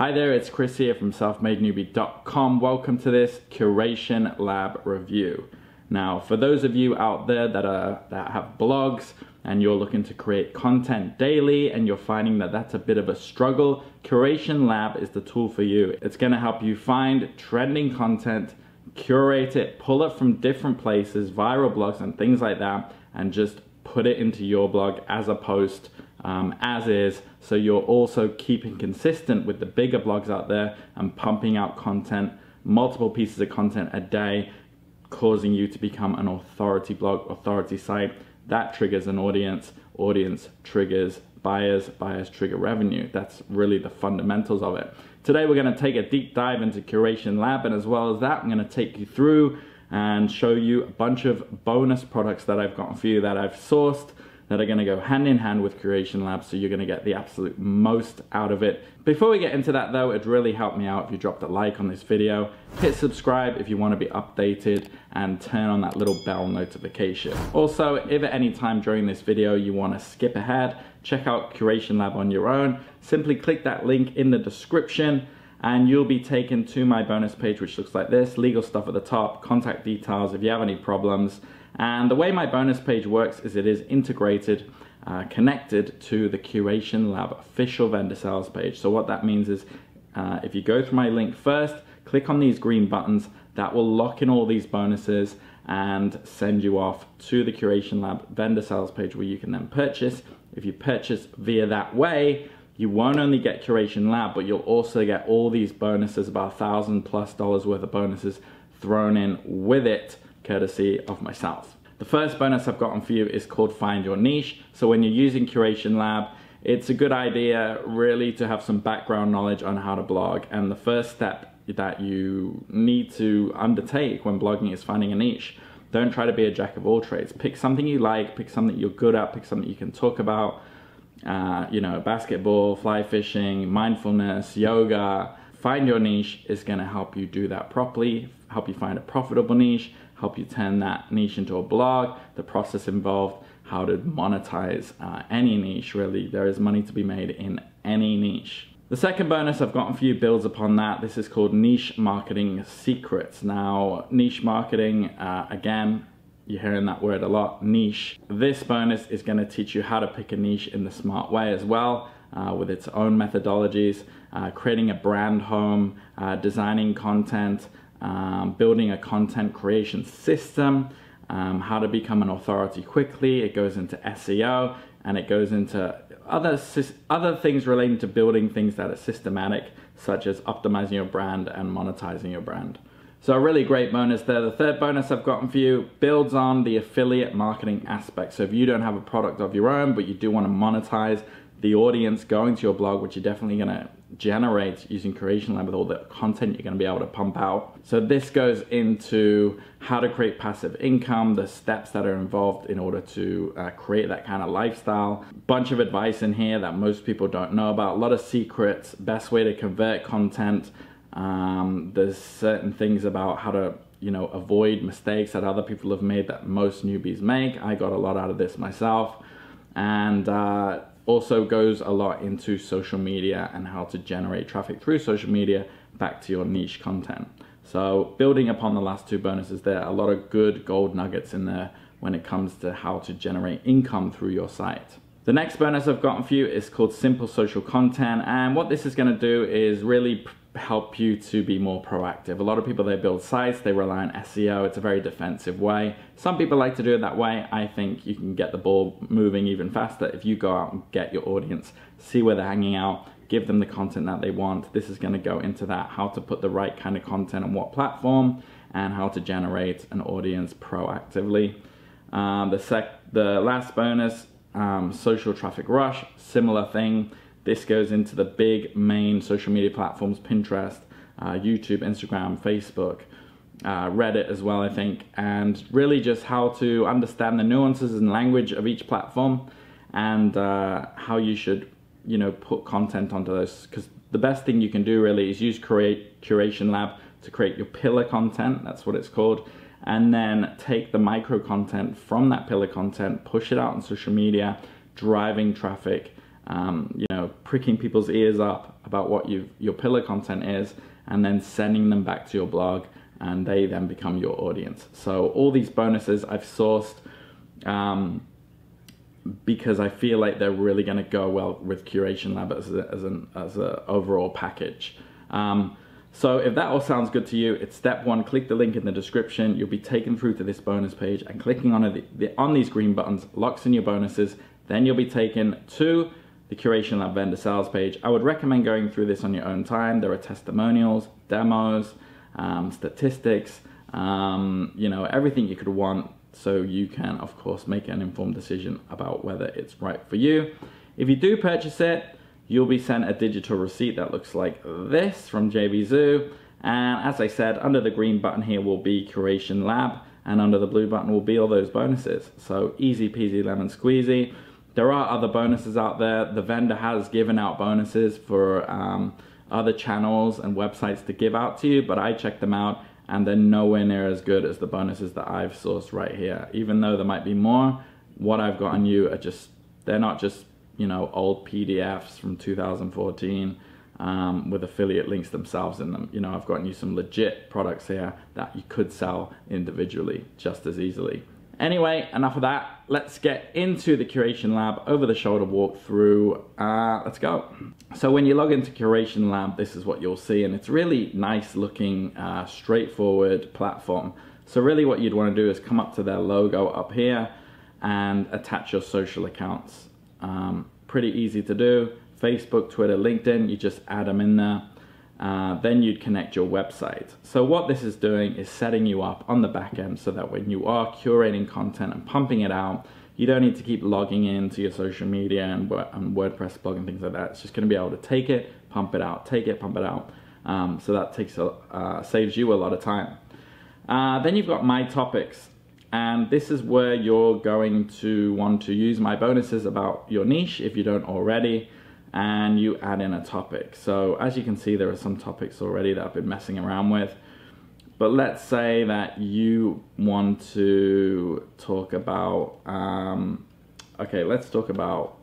Hi there, it's Chris here from selfmadenewbie.com. Welcome to this Curation Lab review. Now, for those of you out there that have blogs and you're looking to create content daily and you're finding that that's a bit of a struggle, Curation Lab is the tool for you. It's going to help you find trending content, curate it, pull it from different places, viral blogs and things like that, and just put it into your blog as a post as is, so you're also keeping consistent with the bigger blogs out there and pumping out content, multiple pieces of content a day, causing you to become an authority blog, authority site. That triggers an audience, audience triggers buyers, buyers trigger revenue. That's really the fundamentals of it. Today we're going to take a deep dive into Curation Lab, and as well as that, I'm going to take you through and show you a bunch of bonus products that I've gotten for you that I've sourced that are going to go hand in hand with Curation Lab, so you're going to get the absolute most out of it. Before we get into that though, it'd really help me out if you dropped a like on this video, hit subscribe if you want to be updated, and turn on that little bell notification. Also, if at any time during this video you want to skip ahead, check out Curation Lab on your own. Simply click that link in the description and you'll be taken to my bonus page, which looks like this. Legal stuff at the top, contact details if you have any problems. And the way my bonus page works is it is integrated, connected to the Curation Lab official vendor sales page. So what that means is if you go through my link first, click on these green buttons, that will lock in all these bonuses and send you off to the Curation Lab vendor sales page, where you can then purchase. If you purchase via that way, you won't only get Curation Lab, but you'll also get all these bonuses, about $1,000+ worth of bonuses thrown in with it, courtesy of myself. The first bonus I've gotten for you is called Find Your Niche. So when you're using Curation Lab, it's a good idea really to have some background knowledge on how to blog. And the first step that you need to undertake when blogging is finding a niche. Don't try to be a jack of all trades. Pick something you like, pick something you're good at, pick something you can talk about. You know, basketball, fly fishing, mindfulness, yoga. Find your niche is going to help you do that properly, help you find a profitable niche, help you turn that niche into a blog, the process involved, how to monetize any niche. Really, there is money to be made in any niche. The second bonus I've gotten for you builds upon that. This is called Niche Marketing Secrets. Now, niche marketing, again, you're hearing that word a lot, niche. This bonus is going to teach you how to pick a niche in the smart way as well, with its own methodologies, creating a brand home, designing content, building a content creation system, how to become an authority quickly. It goes into SEO, and it goes into other things relating to building things that are systematic, such as optimizing your brand and monetizing your brand. So a really great bonus there. The third bonus I've gotten for you builds on the affiliate marketing aspect. So if you don't have a product of your own, but you do want to monetize the audience going to your blog, which you're definitely going to generate using Curation Lab with all the content you're going to be able to pump out. So this goes into how to create passive income, the steps that are involved in order to create that kind of lifestyle. Bunch of advice in here that most people don't know about. A lot of secrets, best way to convert content. There's certain things about how to, you know, avoid mistakes that other people have made that most newbies make. I got a lot out of this myself. And also goes a lot into social media and how to generate traffic through social media back to your niche content. So building upon the last two bonuses there, a lot of good gold nuggets in there when it comes to how to generate income through your site. The next bonus I've gotten for you is called Simple Social Content, and what this is going to do is really help you to be more proactive. A lot of people, they build sites, they rely on SEO. It's a very defensive way. Some people like to do it that way. I think you can get the ball moving even faster if you go out and get your audience, see where they're hanging out, give them the content that they want. This is going to go into that, how to put the right kind of content on what platform and how to generate an audience proactively. The last bonus, Social Traffic Rush, similar thing. This goes into the big main social media platforms, Pinterest, YouTube, Instagram, Facebook, Reddit as well, I think, and really just how to understand the nuances and language of each platform, and how you should, you know, put content onto those. Because the best thing you can do really is use Curation Lab to create your pillar content, that's what it's called, and then take the micro content from that pillar content, push it out on social media, driving traffic you know, pricking people's ears up about what your pillar content is, and then sending them back to your blog, and they then become your audience. So all these bonuses I've sourced because I feel like they're really going to go well with Curation Lab as a overall package. So if that all sounds good to you, it's step one. Click the link in the description. You'll be taken through to this bonus page, and clicking on these green buttons locks in your bonuses. Then you'll be taken to the Curation Lab vendor sales page. I would recommend going through this on your own time. There are testimonials, demos, statistics, you know, everything you could want, so you can, of course, make an informed decision about whether it's right for you. If you do purchase it, you'll be sent a digital receipt that looks like this from JB Zoo. And as I said, under the green button here will be Curation Lab, and under the blue button will be all those bonuses. So easy peasy lemon squeezy. There are other bonuses out there. The vendor has given out bonuses for other channels and websites to give out to you, but I checked them out and they're nowhere near as good as the bonuses that I've sourced right here. Even though there might be more, what I've got on you are just, they're not just, you know, old PDFs from 2014 with affiliate links themselves in them. You know, I've gotten you some legit products here that you could sell individually just as easily. Anyway, enough of that. Let's get into the Curation Lab over-the-shoulder walkthrough. Let's go. So when you log into Curation Lab, this is what you'll see, and it's really nice looking, straightforward platform. So really what you'd want to do is come up to their logo up here and attach your social accounts. Pretty easy to do. Facebook, Twitter, LinkedIn, you just add them in there. Then you'd connect your website. So what this is doing is setting you up on the back end so that when you are curating content and pumping it out, you don't need to keep logging into your social media and WordPress blog and things like that. It's just going to be able to take it, pump it out, take it, pump it out. So that saves you a lot of time. Then you've got My Topics. And this is where you're going to want to use my bonuses about your niche if you don't already. And you add in a topic. So as you can see, there are some topics already that I've been messing around with. But let's say that you want to talk about, okay, let's talk about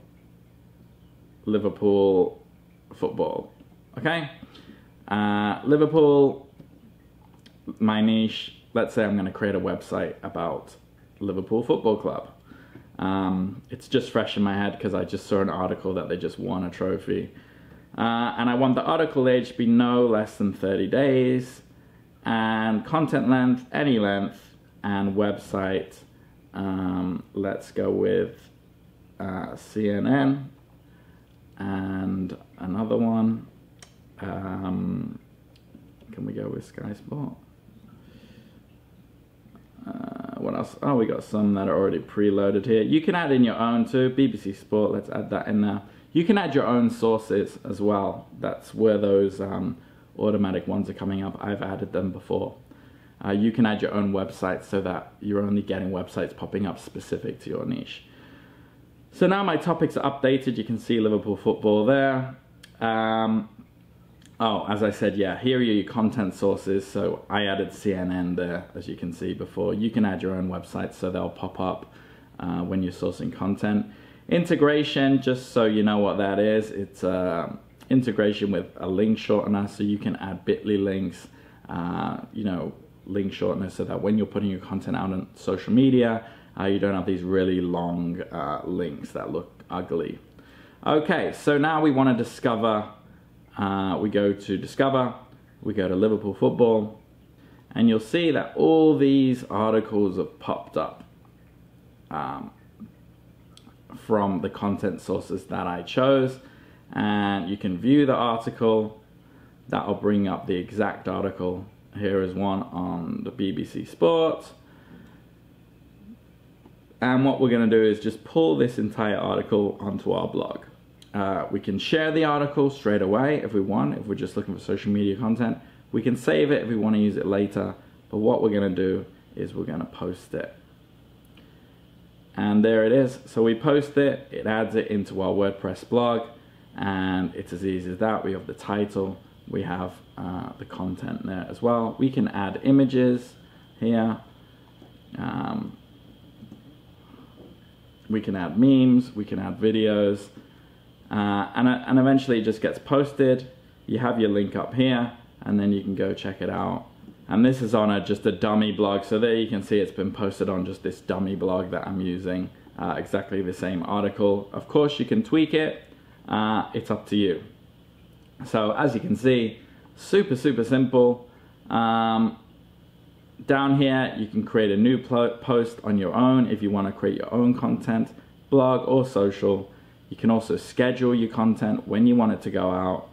Liverpool football, okay? Liverpool, my niche, let's say I'm gonna create a website about Liverpool Football Club. It's just fresh in my head because I just saw an article that they just won a trophy. And I want the article age to be no less than 30 days. And content length, any length. And website, let's go with CNN. And another one. Can we go with Sky Sport? What else? Oh, we got some that are already preloaded here. You can add in your own too. BBC Sport, let's add that in there. You can add your own sources as well. That's where those automatic ones are coming up. I've added them before. You can add your own website so that you're only getting websites popping up specific to your niche. So now my topics are updated. You can see Liverpool football there. Oh, as I said, yeah, here are your content sources. So I added CNN there, as you can see before. You can add your own websites so they'll pop up when you're sourcing content. Integration, just so you know what that is, it's integration with a link shortener, so you can add bit.ly links, you know, link shortener, so that when you're putting your content out on social media, you don't have these really long links that look ugly. Okay, so now we want to discover. We go to Discover, we go to Liverpool Football, and you'll see that all these articles have popped up from the content sources that I chose, and you can view the article. That'll bring up the exact article. Here is one on the BBC Sport, and what we're going to do is just pull this entire article onto our blog. We can share the article straight away if we want, if we're just looking for social media content. We can save it if we want to use it later, but what we're going to do is we're going to post it. And there it is. So we post it, it adds it into our WordPress blog, and it's as easy as that. We have the title, we have the content there as well. We can add images here. We can add memes, we can add videos. and eventually it just gets posted. You have your link up here, and then you can go check it out. And this is on just a dummy blog, so there you can see it's been posted on just this dummy blog that I'm using, exactly the same article. Of course you can tweak it, it's up to you. So as you can see, super simple. Down here you can create a new post on your own if you want to create your own content, blog or social. You can also schedule your content when you want it to go out.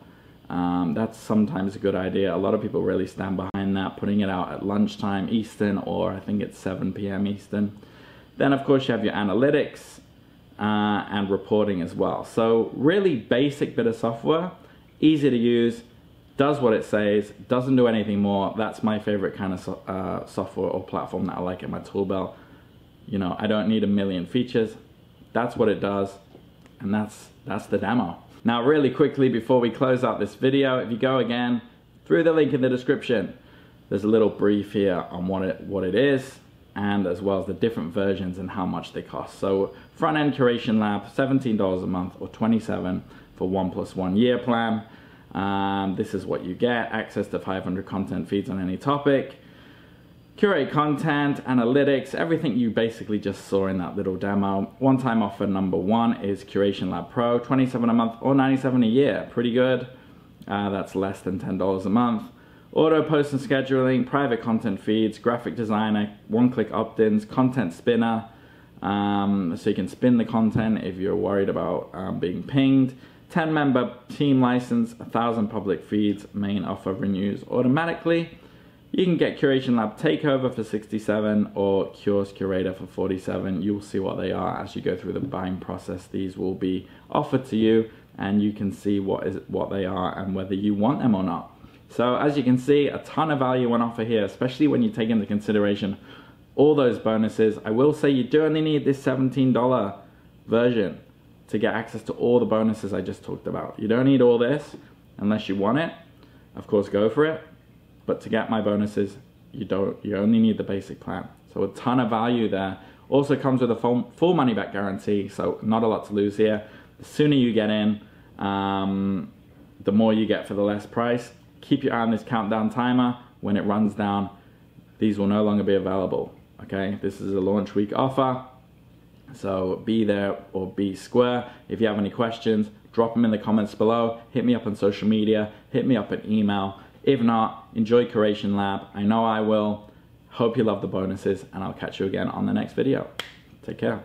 That's sometimes a good idea. A lot of people really stand behind that, putting it out at lunchtime Eastern, or I think it's 7 p.m. Eastern. Then of course you have your analytics and reporting as well. So really basic bit of software, easy to use, does what it says, doesn't do anything more. That's my favorite kind of software or platform that I like in my tool belt. You know, I don't need a million features. That's what it does, and that's the demo. Now really quickly before we close out this video, if you go again through the link in the description, there's a little brief here on what it is, and as well as the different versions and how much they cost. So front-end Curation Lab, $17 a month or $27 for 1+1 year plan. This is what you get: access to 500 content feeds on any topic, curate content, analytics, everything you basically just saw in that little demo. One-time offer number one is Curation Lab Pro, $27 a month or $97 a year. Pretty good. That's less than $10 a month. Auto post and scheduling, private content feeds, graphic designer, one-click opt-ins, content spinner, so you can spin the content if you're worried about being pinged. 10-member team license, 1,000 public feeds, main offer renews automatically. You can get Curation Lab Takeover for $67 or Cures Curator for $47. You'll see what they are as you go through the buying process. These will be offered to you, and you can see what they are and whether you want them or not. So as you can see, a ton of value on offer here, especially when you take into consideration all those bonuses. I will say you do only need this $17 version to get access to all the bonuses I just talked about. You don't need all this unless you want it. Of course, go for it. But to get my bonuses, you only need the basic plan. So a ton of value there. Also comes with a full money back guarantee, so not a lot to lose here. The sooner you get in, the more you get for the less price. Keep your eye on this countdown timer. When it runs down, these will no longer be available. Okay, this is a launch week offer. So be there or be square. If you have any questions, drop them in the comments below. Hit me up on social media, hit me up an email. If not, enjoy Curation Lab. I know I will. Hope you love the bonuses, and I'll catch you again on the next video. Take care.